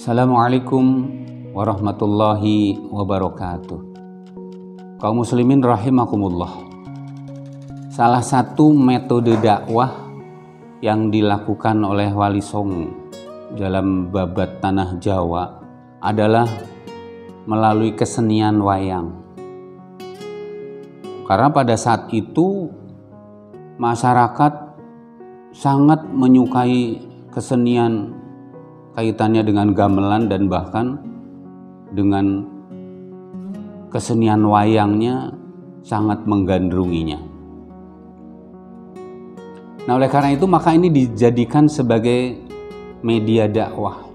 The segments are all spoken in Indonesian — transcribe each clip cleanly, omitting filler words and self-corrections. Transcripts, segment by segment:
Assalamualaikum warahmatullahi wabarakatuh. Kaum muslimin rahimakumullah. Salah satu metode dakwah yang dilakukan oleh Wali Songo dalam babat tanah Jawa adalah melalui kesenian wayang. Karena pada saat itu masyarakat sangat menyukai kesenian kaitannya dengan gamelan dan bahkan dengan kesenian wayangnya sangat menggandrunginya. Nah, oleh karena itu maka ini dijadikan sebagai media dakwah.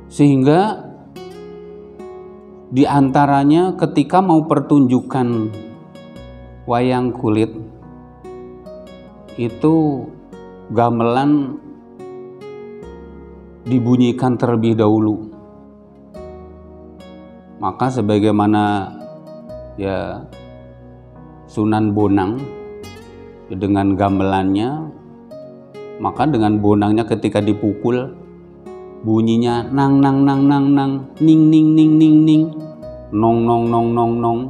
Sehingga di antaranya ketika mau pertunjukan wayang kulit itu gamelan dibunyikan terlebih dahulu. Maka sebagaimana Sunan Bonang dengan gamelannya, maka dengan bonangnya ketika dipukul bunyinya nang nang nang nang nang, ning ning ning ning ning, nong nong nong nong nong.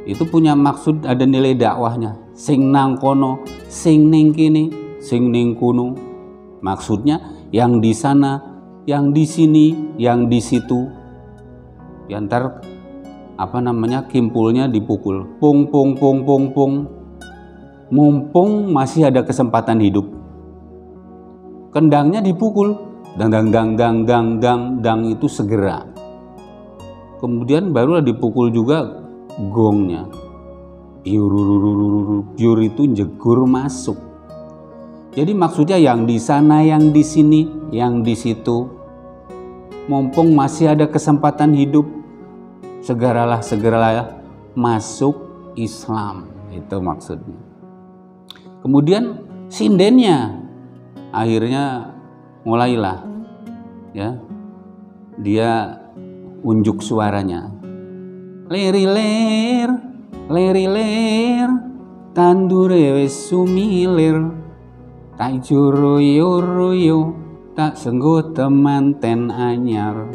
Itu punya maksud, ada nilai dakwahnya. Sing nang kono, sing ning kini, sing ning kuno. Maksudnya yang di sana, yang di sini, yang di situ. Diantar kimpulnya dipukul. Pung pung pung pung pung. Mumpung masih ada kesempatan hidup. Kendangnya dipukul. Dang dang dang dang dang dang dang itu segera. Kemudian barulah dipukul juga gongnya. Biur itu jegur masuk. Jadi maksudnya yang di sana, yang di sini, yang di situ. Mumpung masih ada kesempatan hidup, segeralah masuk Islam. Itu maksudnya. Kemudian sindennya akhirnya mulailah dia unjuk suaranya. Leriler, leriler, tandure wis sumilir, tak juru-yuru, tak senggo temanten anyar.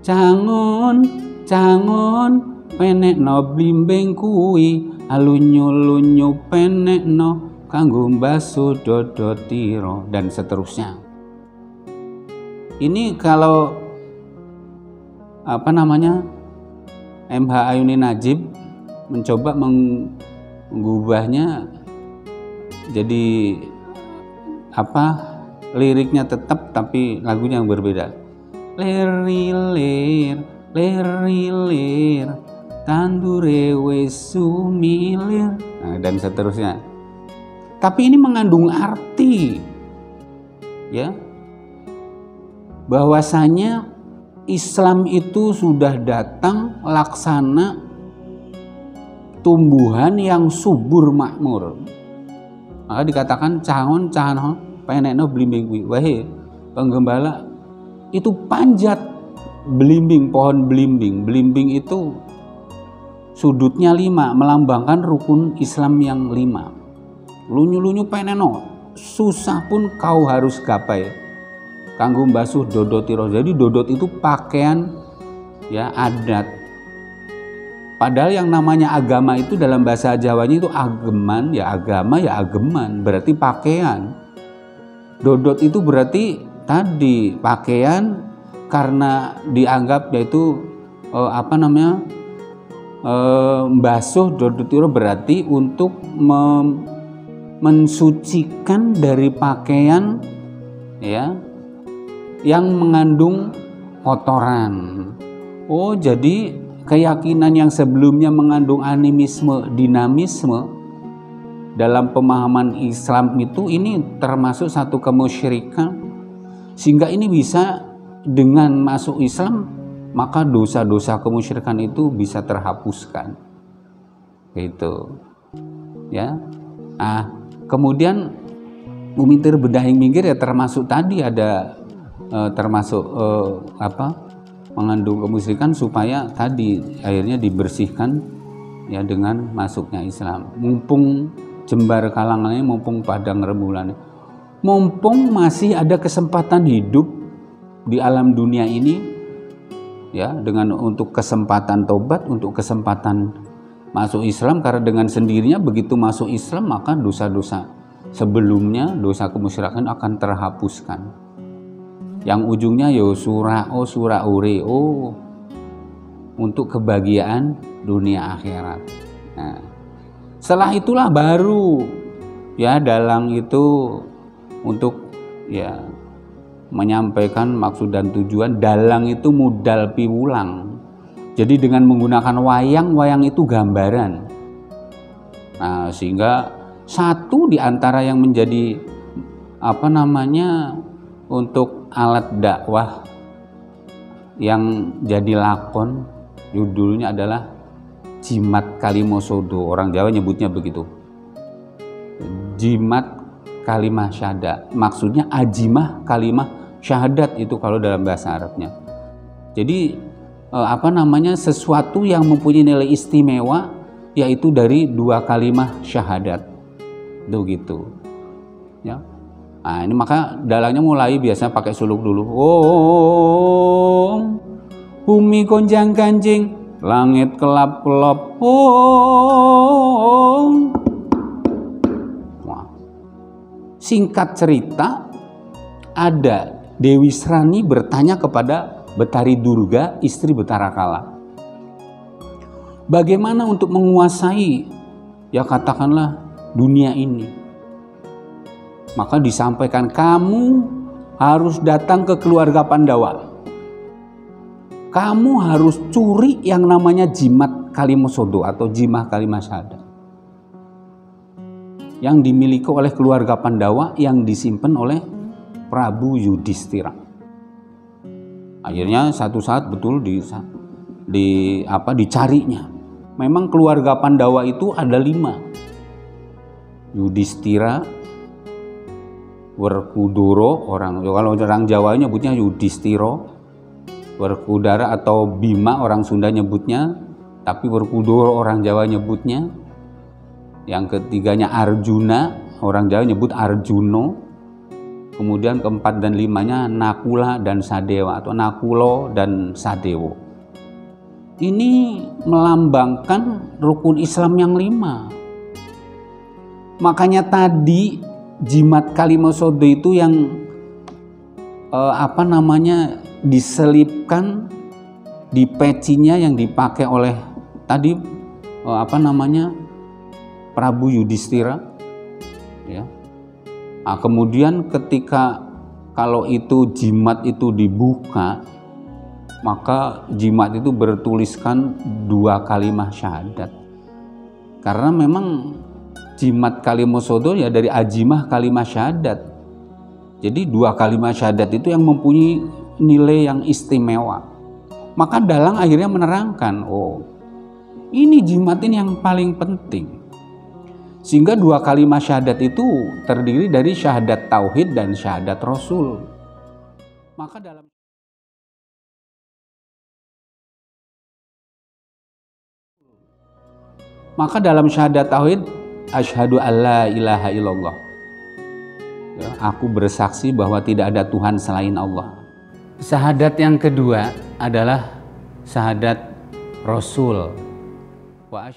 Cangon, cangon, penekno blimbing kuwi, alunyu-lunyu penekno kanggo mbaso dodo tiro, dan seterusnya. Ini kalau MH Ayuni Najib mencoba mengubahnya jadi liriknya tetap tapi lagunya yang berbeda. Lerilir, lerilir, tandure wis sumilir, dan seterusnya. Tapi ini mengandung arti bahwasanya Islam itu sudah datang laksana tumbuhan yang subur makmur. Maka dikatakan cangon cangon penekno blimbing kuwi. Wae penggembala itu panjat belimbing, pohon belimbing. Belimbing itu sudutnya 5, melambangkan rukun Islam yang 5. Lunyu-lunyu penekno, susah pun kau harus gapai. Kanggo mbasuh dodot tiro. Jadi dodot itu pakaian adat. Padahal yang namanya agama itu dalam bahasa Jawanya itu ageman, agama ageman, berarti pakaian. Dodot itu berarti tadi pakaian karena dianggap yaitu mbasuh dodot tiro berarti untuk mensucikan dari pakaian yang mengandung kotoran. Oh, jadi keyakinan yang sebelumnya mengandung animisme, dinamisme dalam pemahaman Islam itu ini termasuk satu kemusyrikan, sehingga ini bisa dengan masuk Islam maka dosa-dosa kemusyrikan itu bisa terhapuskan. Gitu. Kemudian Mumintir Bedahing Minggir termasuk tadi ada mengandung kemusyrikan supaya tadi akhirnya dibersihkan dengan masuknya Islam. Mumpung jembar kalangannya, mumpung padang rembulan. mumpung masih ada kesempatan hidup di alam dunia ini, ya, dengan untuk kesempatan tobat, untuk kesempatan masuk Islam, karena dengan sendirinya begitu masuk Islam maka dosa-dosa sebelumnya, dosa kemusyrikan akan terhapuskan. Yang ujungnya yo surah ureo untuk kebahagiaan dunia akhirat. Nah, setelah itulah baru ya dalang itu untuk ya menyampaikan maksud dan tujuan. Dalang itu modal piwulang. Jadi dengan menggunakan wayang itu gambaran. Nah, sehingga satu di antara yang menjadi untuk alat dakwah yang jadi lakon, judulnya adalah Jimat Kalimosodo. Orang Jawa nyebutnya begitu. Jimat kalimah syahadat. Maksudnya ajimah kalimah syahadat itu kalau dalam bahasa Arabnya. Jadi sesuatu yang mempunyai nilai istimewa, yaitu dari dua kalimah syahadat. Itu gitu. Ya. Nah, ini maka dalangnya mulai biasanya pakai suluk dulu. Om bumi gonjang ganjing, langit kelap-kelop. Om. Wah. Singkat cerita, ada Dewi Srani bertanya kepada Betari Durga, istri Betara Kala, bagaimana untuk menguasai ya katakanlah dunia ini. Maka disampaikan, kamu harus datang ke keluarga Pandawa. Kamu harus curi yang namanya jimat Kalimosodo atau jimah kalimah syahadat yang dimiliki oleh keluarga Pandawa, yang disimpan oleh Prabu Yudhistira. Akhirnya satu saat betul dicarinya. Memang keluarga Pandawa itu ada 5. Yudhistira, Werkudara, kalau orang Jawa nyebutnya Yudhistira, Werkudara atau Bima orang Sunda nyebutnya, tapi Werkudara orang Jawa nyebutnya. Yang ketiganya Arjuna, orang Jawa nyebut Arjuno. Kemudian keempat dan limanya Nakula dan Sadewa atau Nakulo dan Sadewo. Ini melambangkan rukun Islam yang 5. Makanya tadi jimat Kalimosodo itu yang diselipkan di pecinya yang dipakai oleh tadi Prabu Yudhistira, ya. Nah, kemudian ketika kalau itu jimat itu dibuka, maka jimat itu bertuliskan 2 kalimah syahadat. Karena memang jimat Kalimosodo ya dari ajimah kalimah syahadat. Jadi 2 kalimah syahadat itu yang mempunyai nilai yang istimewa. Maka dalang akhirnya menerangkan, oh ini jimat ini yang paling penting. Sehingga 2 kalimah syahadat itu terdiri dari syahadat tauhid dan syahadat rasul. Maka dalam syahadat tauhid, asyhadu alla ilaha illallah. Ya, aku bersaksi bahwa tidak ada Tuhan selain Allah. Syahadat yang kedua adalah syahadat rasul. Wa